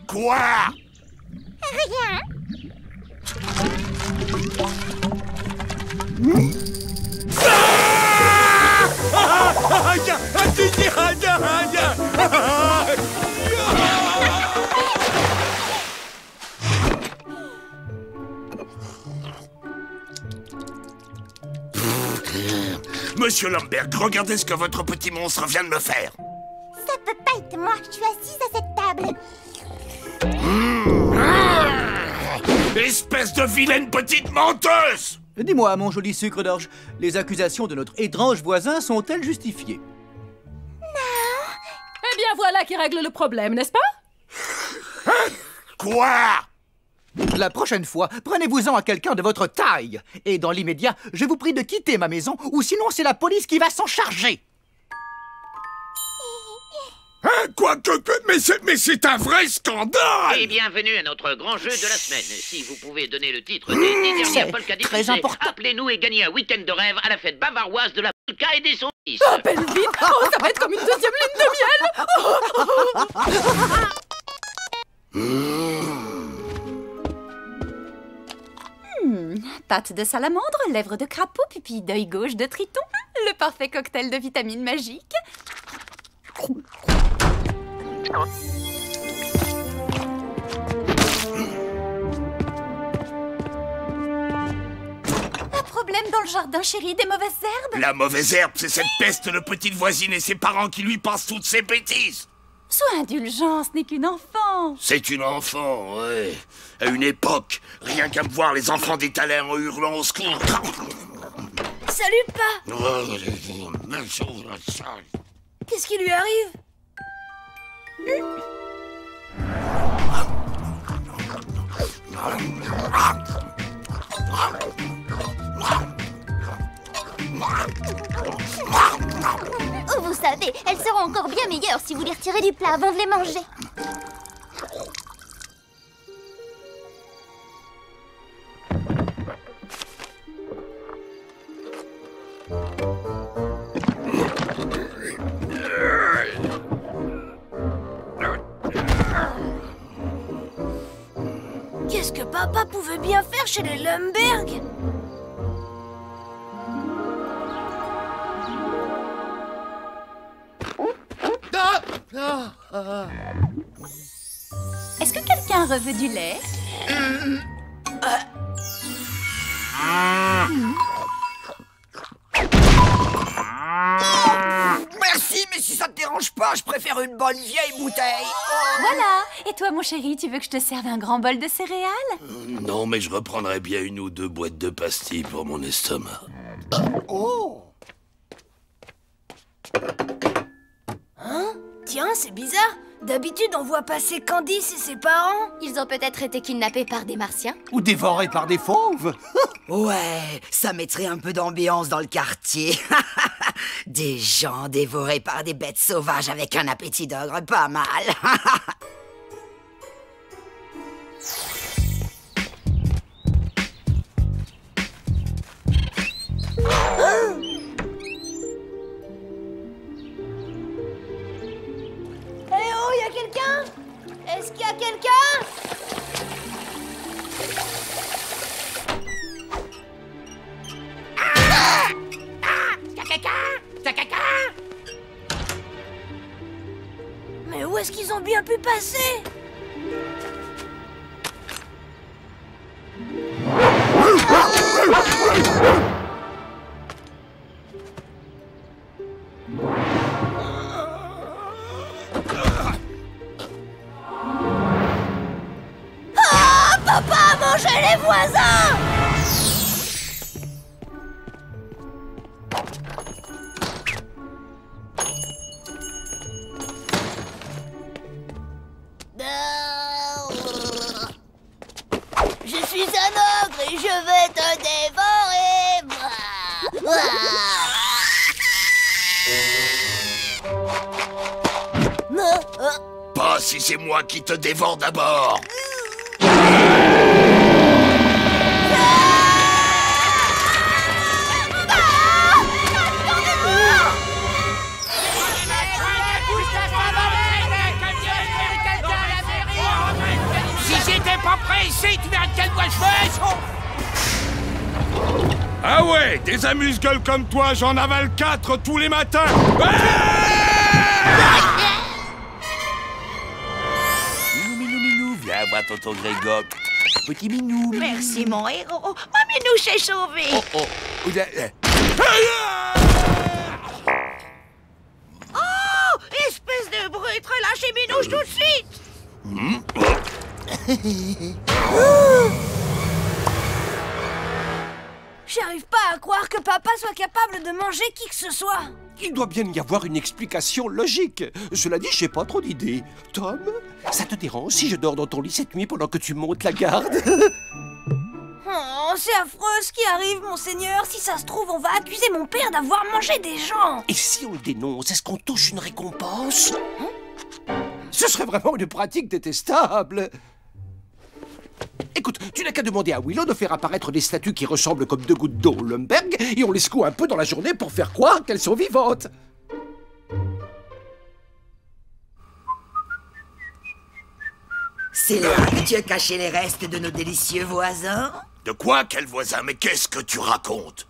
Quoi? Rien. Monsieur Lamberg, regardez ce que votre petit monstre vient de me faire. Ça peut pas être moi, je suis assise à cette table. Espèce de vilaine petite menteuse! Dis-moi, mon joli sucre d'orge, les accusations de notre étrange voisin sont-elles justifiées? Eh bien, voilà qui règle le problème, n'est-ce pas? Quoi? La prochaine fois, prenez-vous-en à quelqu'un de votre taille. Et dans l'immédiat, je vous prie de quitter ma maison, ou sinon c'est la police qui va s'en charger. Mais c'est un vrai scandale! Et bienvenue à notre grand jeu de la semaine. Si vous pouvez donner le titre des 10 dernières polkas très diffusées, important. appelez-nous et gagnez un week-end de rêve à la fête bavaroise de la polka et des saucisses. Appelle vite. Oh, ça va être comme une deuxième lune de miel. Pâte de salamandre, lèvres de crapaud, pupille d'œil gauche de triton. Le parfait cocktail de vitamines magiques. Un problème dans le jardin, chérie, des mauvaises herbes? La mauvaise herbe, c'est cette peste de petite voisine et ses parents qui lui pensent toutes ces bêtises. Sois indulgent, ce n'est qu'une enfant. C'est une enfant, ouais. À une époque, rien qu'à me voir les enfants des talents en hurlant au secours. Salut, pas. Qu'est-ce qui lui arrive? Oh, vous savez, elles seront encore bien meilleures si vous les retirez du plat avant de les manger. Qu'est-ce que papa pouvait bien faire chez les Lamberg? Est-ce que quelqu'un reveut du lait? Merci, mais si ça te dérange pas, je préfère une bonne vieille bouteille. Voilà. Et toi, mon chéri, tu veux que je te serve un grand bol de céréales? Non, mais je reprendrai bien une ou deux boîtes de pastilles pour mon estomac. Oh! Hein? Tiens, c'est bizarre. D'habitude, on voit passer Candice et ses parents. Ils ont peut-être été kidnappés par des martiens. Ou dévorés par des fauves. Ouais, ça mettrait un peu d'ambiance dans le quartier. Des gens dévorés par des bêtes sauvages avec un appétit d'ogre pas mal. Eh oh, y a quelqu'un? Est-ce qu'il y a quelqu'un? Mais où est-ce qu'ils ont bien pu passer? Ah, papa a mangé les voisins! Je suis un ogre et je vais te dévorer. pas si c'est moi qui te dévore d'abord. Si j'étais pas prêt ici, tu verrais de quel doigt je fais. Ah ouais, des amuse-gueules comme toi, j'en avale 4 tous les matins. Minou, viens voir tonton Grégor. Petit Minou. Merci, mon héros. Ma minouche est sauvée. Oh, espèce de brute, relâchez Minouche tout de suite. J'arrive pas à croire que papa soit capable de manger qui que ce soit. Il doit bien y avoir une explication logique. Cela dit, j'ai pas trop d'idées. Tom, ça te dérange si je dors dans ton lit cette nuit pendant que tu montes la garde? Oh, c'est affreux ce qui arrive, monseigneur. Si ça se trouve, on va accuser mon père d'avoir mangé des gens. Et si on le dénonce, est-ce qu'on touche une récompense? Ce serait vraiment une pratique détestable. Écoute, tu n'as qu'à demander à Willow de faire apparaître des statues qui ressemblent comme 2 gouttes d'eau au Lumberg et on les secoue un peu dans la journée pour faire croire qu'elles sont vivantes. C'est là que tu as caché les restes de nos délicieux voisins? De quoi, quel voisin? Mais qu'est-ce que tu racontes?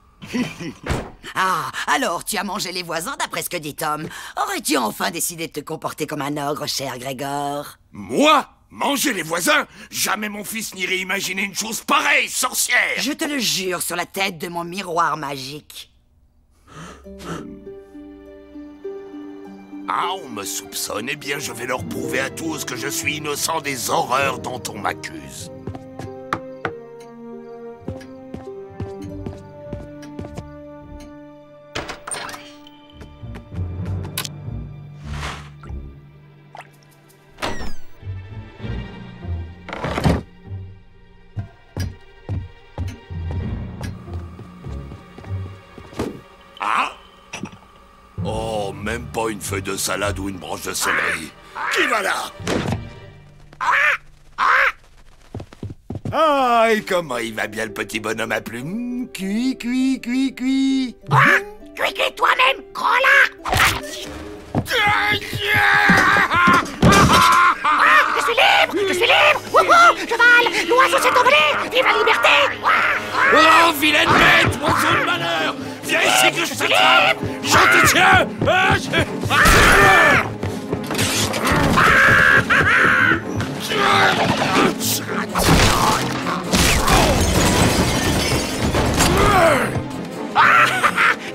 Ah, alors tu as mangé les voisins d'après ce que dit Tom. Aurais-tu enfin décidé de te comporter comme un ogre, cher Grégor? Moi? Manger les voisins? Jamais mon fils n'irait imaginer une chose pareille, sorcière! Je te le jure sur la tête de mon miroir magique. Ah, on me soupçonne. Eh bien, je vais leur prouver à tous que je suis innocent des horreurs dont on m'accuse. Oh, même pas une feuille de salade ou une branche de céleri. Qui va là? Ah, et comment il va bien le petit bonhomme à plumes? Cuit. Cuis toi-même, gros-là! Je suis libre! Wouhou! Cheval! L'oiseau s'est envolé! Vive la liberté! Oh, vilaine bête, oiseau de malheur! Viens ici que je t'attrape! Je te tiens!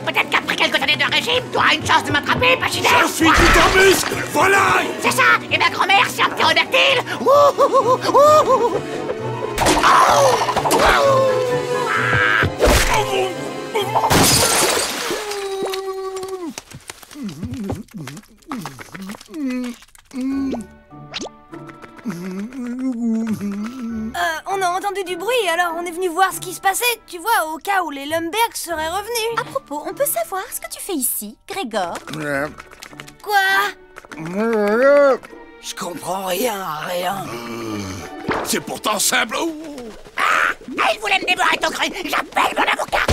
Peut-être qu'après quelques années de régime, tu auras une chance de m'attraper, Pachyderme! Je suis tout en muscle! Volaille! C'est ça! Et ma grand-mère, c'est un ptérodactyle! On a entendu du bruit, alors on est venu voir ce qui se passait, tu vois, au cas où les Lumberg seraient revenus. À propos, on peut savoir ce que tu fais ici, Grégor? Quoi? Je comprends rien. C'est pourtant simple! Il voulait me dévorer ton cru! J'appelle mon avocat!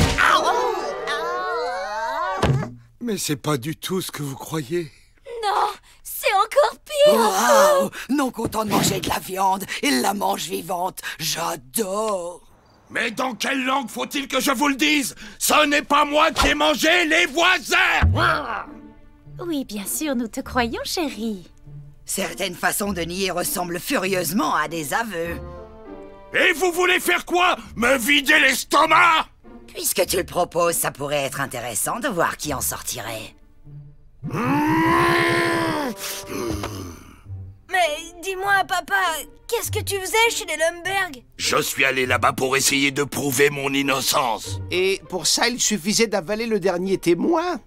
Mais c'est pas du tout ce que vous croyez. Non, c'est encore pire. Wow! Non content de manger de la viande, il la mange vivante. J'adore! Mais dans quelle langue faut-il que je vous le dise? Ce n'est pas moi qui ai mangé les voisins! Oui, bien sûr, nous te croyons, chérie. Certaines façons de nier ressemblent furieusement à des aveux. Et vous voulez faire quoi? Me vider l'estomac? Puisque tu le proposes, ça pourrait être intéressant de voir qui en sortirait. Mais dis-moi, papa, qu'est-ce que tu faisais chez les Lumberg? Je suis allé là-bas pour essayer de prouver mon innocence. Et pour ça, il suffisait d'avaler le dernier témoin?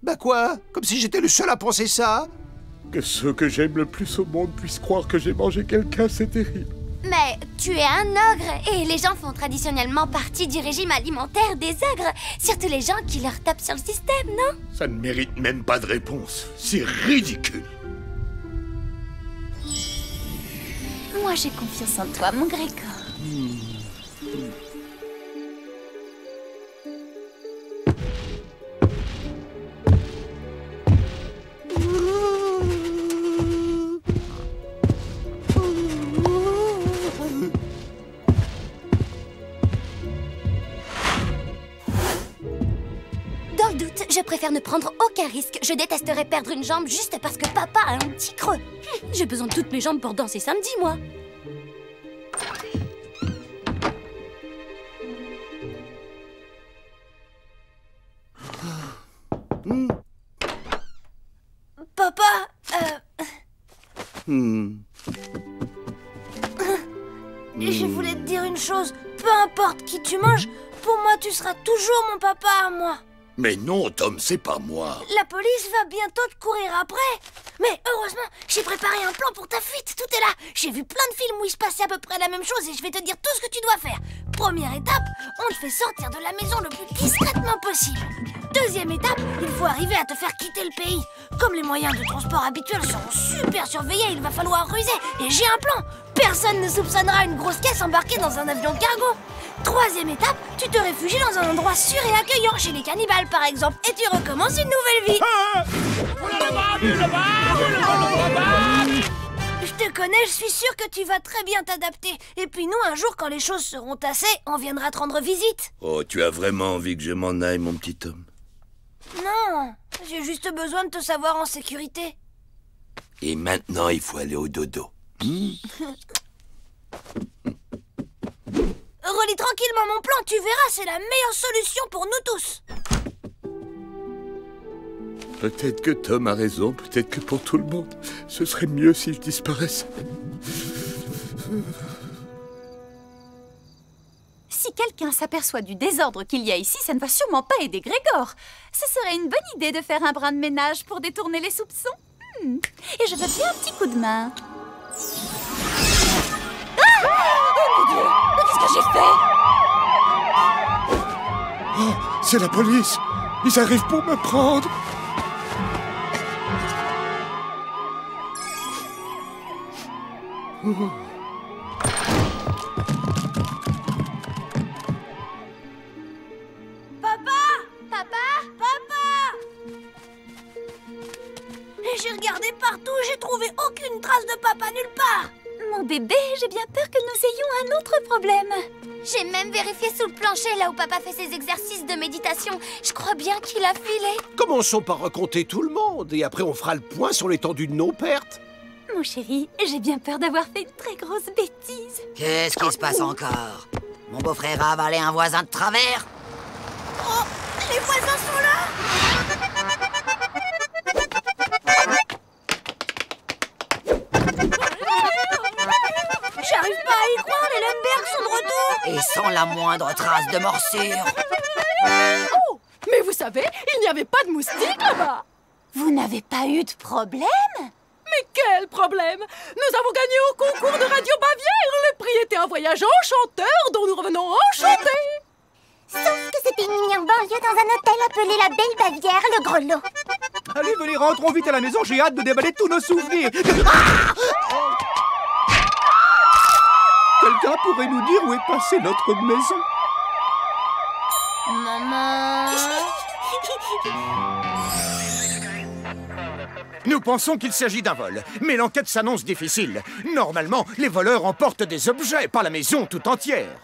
Bah quoi? Comme si j'étais le seul à penser ça? Que ceux que j'aime le plus au monde puissent croire que j'ai mangé quelqu'un, c'est terrible. Mais tu es un ogre et les gens font traditionnellement partie du régime alimentaire des ogres. Surtout les gens qui leur tapent sur le système, non? Ça ne mérite même pas de réponse. C'est ridicule. Moi, j'ai confiance en toi, mon Grégor. Dans le doute, je préfère ne prendre aucun risque. Je détesterais perdre une jambe juste parce que papa a un petit creux. J'ai besoin de toutes mes jambes pour danser samedi, moi. Papa, je voulais te dire une chose. Peu importe qui tu manges, pour moi, tu seras toujours mon papa à moi. Mais non, Tom, c'est pas moi. La police va bientôt te courir après. Mais heureusement, j'ai préparé un plan pour ta fuite. Tout est là. J'ai vu plein de films où il se passait à peu près la même chose et je vais te dire tout ce que tu dois faire. Première étape, on te fait sortir de la maison le plus discrètement possible. Deuxième étape, il faut arriver à te faire quitter le pays. Comme les moyens de transport habituels seront super surveillés, il va falloir ruser. Et j'ai un plan. Personne ne soupçonnera une grosse caisse embarquée dans un avion cargo. Troisième étape, tu te réfugies dans un endroit sûr et accueillant, chez les cannibales par exemple, et tu recommences une nouvelle vie. Je te connais, je suis sûre que tu vas très bien t'adapter. Et puis nous, un jour, quand les choses seront tassées, on viendra te rendre visite. Oh, tu as vraiment envie que je m'en aille, mon petit Tom? Non, j'ai juste besoin de te savoir en sécurité. Et maintenant, il faut aller au dodo. Relis tranquillement mon plan, tu verras, c'est la meilleure solution pour nous tous. Peut-être que Tom a raison, peut-être que pour tout le monde, ce serait mieux si je disparaissais. Si quelqu'un s'aperçoit du désordre qu'il y a ici, ça ne va sûrement pas aider Grégor. Ce serait une bonne idée de faire un brin de ménage pour détourner les soupçons. Et je veux bien un petit coup de main. Ah! Oh mon Dieu! Mais qu'est-ce que j'ai fait? Oh, c'est la police! Ils arrivent pour me prendre! J'ai regardé partout, j'ai trouvé aucune trace de papa nulle part. Mon bébé, j'ai bien peur que nous ayons un autre problème. J'ai même vérifié sous le plancher, là où papa fait ses exercices de méditation. Je crois bien qu'il a filé. Commençons par raconter tout le monde, et après on fera le point sur l'étendue de nos pertes. Mon chéri, j'ai bien peur d'avoir fait une très grosse bêtise. Qu'est-ce qui se passe encore? Mon beau-frère a avalé un voisin de travers? Oh, les voisins sont là! J'arrive pas à y croire, les Lundberg sont de retour! Et sans la moindre trace de morsure. Oh, mais vous savez, il n'y avait pas de moustiques là-bas. Vous n'avez pas eu de problème? Mais quel problème! Nous avons gagné au concours de Radio Bavière. Le prix était un voyage enchanteur dont nous revenons enchantés. Sauf que c'était une nuit en banlieue dans un hôtel appelé la Belle Bavière, le Grelot. Allez, venez, rentrons vite à la maison, j'ai hâte de déballer tous nos souvenirs. Quelqu'un pourrait nous dire où est passée notre maison? Maman... Nous pensons qu'il s'agit d'un vol, mais l'enquête s'annonce difficile. Normalement, les voleurs emportent des objets, pas la maison tout entière.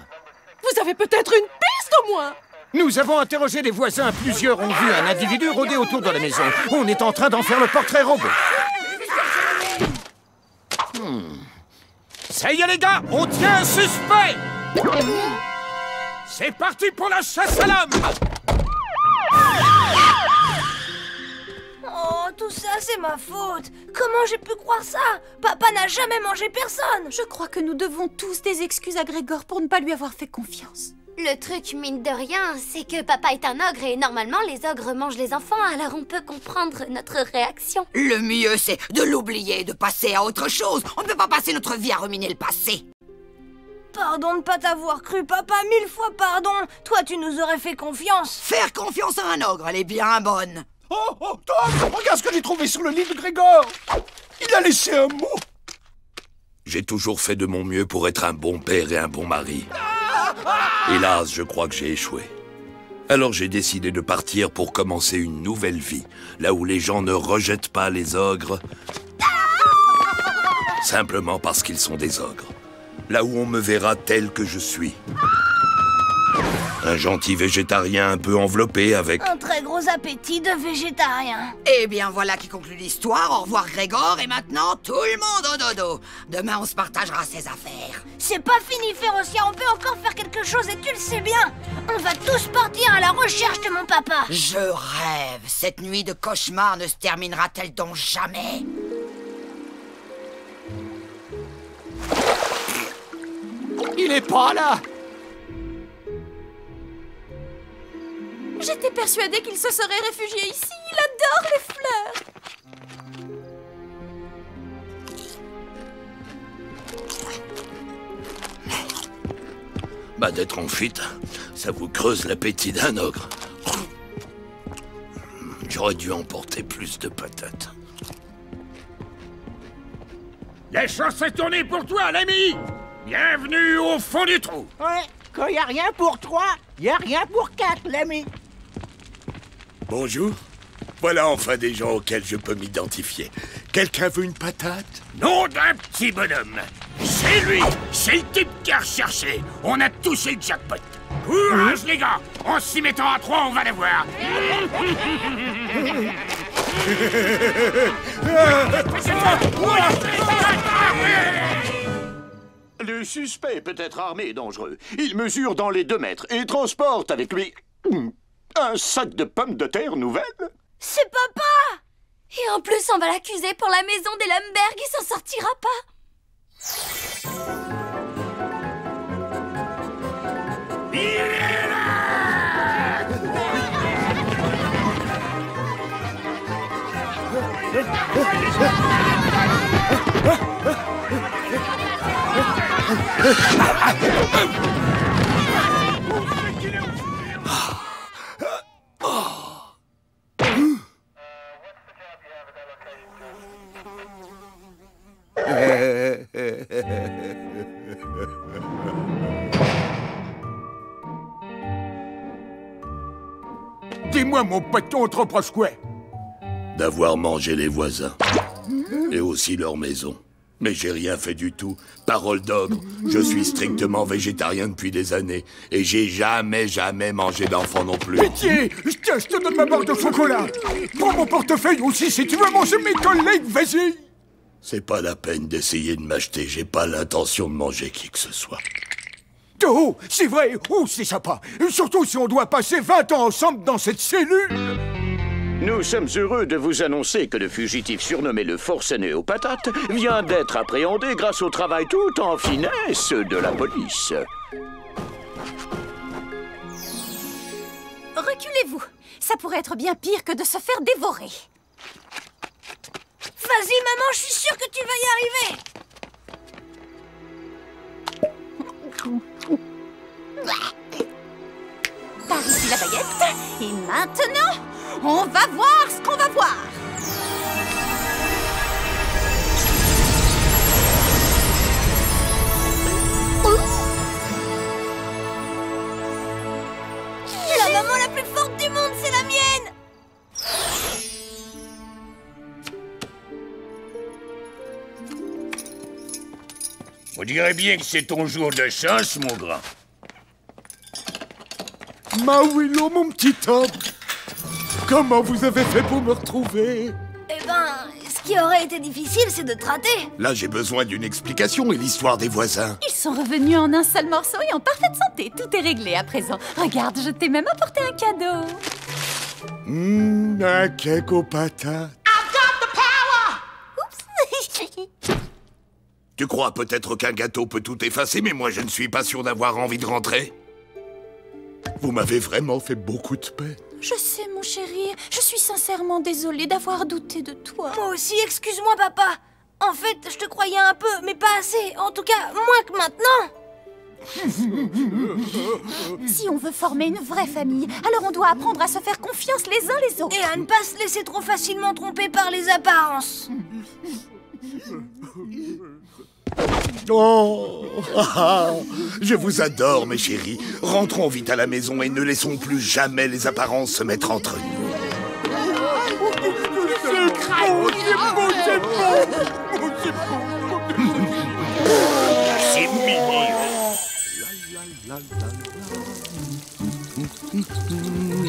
Vous avez peut-être une piste au moins? Nous avons interrogé les voisins. Plusieurs ont vu un individu rôder autour de la maison. On est en train d'en faire le portrait robot. Ça y est, les gars, on tient un suspect. C'est parti pour la chasse à l'homme. Oh, tout ça, c'est ma faute. Comment j'ai pu croire ça? Papa n'a jamais mangé personne. Je crois que nous devons tous des excuses à Grégor pour ne pas lui avoir fait confiance. Le truc, mine de rien, c'est que papa est un ogre et normalement les ogres mangent les enfants, alors on peut comprendre notre réaction. Le mieux, c'est de l'oublier et de passer à autre chose. On ne peut pas passer notre vie à ruminer le passé. Pardon de pas t'avoir cru, papa, 1000 fois pardon. Toi, tu nous aurais fait confiance. Faire confiance à un ogre, elle est bien bonne. Oh, oh, Tom, regarde ce que j'ai trouvé sur le lit de Grégor. Il a laissé un mot. J'ai toujours fait de mon mieux pour être un bon père et un bon mari. Hélas, je crois que j'ai échoué. Alors j'ai décidé de partir pour commencer une nouvelle vie, là où les gens ne rejettent pas les ogres, simplement parce qu'ils sont des ogres. Là où on me verra tel que je suis. Un gentil végétarien un peu enveloppé avec... Un très gros appétit de végétarien. Eh bien, voilà qui conclut l'histoire. Au revoir, Grégor. Et maintenant, tout le monde au dodo. Demain, on se partagera ses affaires. C'est pas fini, Férocia. On peut encore faire quelque chose et tu le sais bien. On va tous partir à la recherche de mon papa. Je rêve. Cette nuit de cauchemar ne se terminera-t-elle donc jamais? Il est pas là! J'étais persuadée qu'il se serait réfugié ici. Il adore les fleurs. Bah, d'être en fuite, ça vous creuse l'appétit d'un ogre. J'aurais dû emporter plus de patates. La chance est tournée pour toi, l'ami! Bienvenue au fond du trou! Ouais, quand y a rien pour 3, y a rien pour 4, l'ami. Bonjour. Voilà enfin des gens auxquels je peux m'identifier. Quelqu'un veut une patate? Nom d'un petit bonhomme! C'est lui! C'est le type qui a recherché! On a touché le jackpot! Courage, les gars! En s'y mettant à 3, on va les voir! Le suspect peut être armé et dangereux. Il mesure dans les 2 mètres et transporte avec lui un sac de pommes de terre nouvelles. C'est papa! Et en plus, on va l'accuser pour la maison des Lemberg, il s'en sortira pas. Dis-moi, mon poton, trop proche quoi? D'avoir mangé les voisins. Et aussi leur maison. Mais j'ai rien fait du tout. Parole d'ogre, je suis strictement végétarien depuis des années. Et j'ai jamais mangé d'enfant non plus. Pitié! Tiens, je te donne ma barre de chocolat! Prends mon portefeuille aussi si tu veux manger mes collègues, vas-y! C'est pas la peine d'essayer de m'acheter. J'ai pas l'intention de manger qui que ce soit. Oh, c'est vrai! Oh, c'est sympa! Surtout si on doit passer 20 ans ensemble dans cette cellule! Nous sommes heureux de vous annoncer que le fugitif surnommé le forcené aux patates vient d'être appréhendé grâce au travail tout en finesse de la police. Reculez-vous. Ça pourrait être bien pire que de se faire dévorer. Vas-y, maman, je suis sûre que tu vas y arriver. Par ici la baguette. Et maintenant, on va voir ce qu'on va voir. La maman la plus forte du monde, c'est la mienne. On dirait bien que c'est ton jour de chance, mon grand. Mawilo, mon petit homme. Comment vous avez fait pour me retrouver? Eh ben, ce qui aurait été difficile, c'est de te rater. Là, j'ai besoin d'une explication et l'histoire des voisins. Ils sont revenus en un seul morceau et en parfaite santé. Tout est réglé à présent. Regarde, je t'ai même apporté un cadeau. Un cake aux patates. Tu crois peut-être qu'un gâteau peut tout effacer, mais moi je ne suis pas sûr d'avoir envie de rentrer. Vous m'avez vraiment fait beaucoup de peine. Je sais, mon chéri. Je suis sincèrement désolée d'avoir douté de toi. Moi aussi, excuse-moi, papa. En fait, je te croyais un peu, mais pas assez. En tout cas, moins que maintenant. Si on veut former une vraie famille, alors on doit apprendre à se faire confiance les uns les autres. Et à ne pas se laisser trop facilement tromper par les apparences. Oh, je vous adore, mes chéris. Rentrons vite à la maison et ne laissons plus jamais les apparences se mettre entre nous. C'est mignon.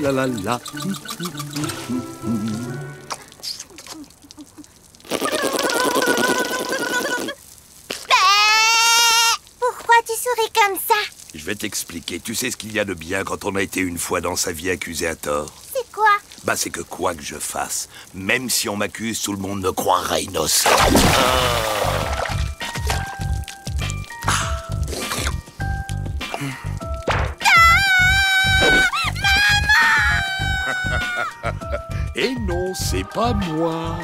La la la. Pourquoi tu souris comme ça? Je vais t'expliquer. Tu sais ce qu'il y a de bien quand on a été une fois dans sa vie accusé à tort? C'est quoi? Bah, c'est que quoi que je fasse, même si on m'accuse, tout le monde me croira innocent. Et non, c'est pas moi.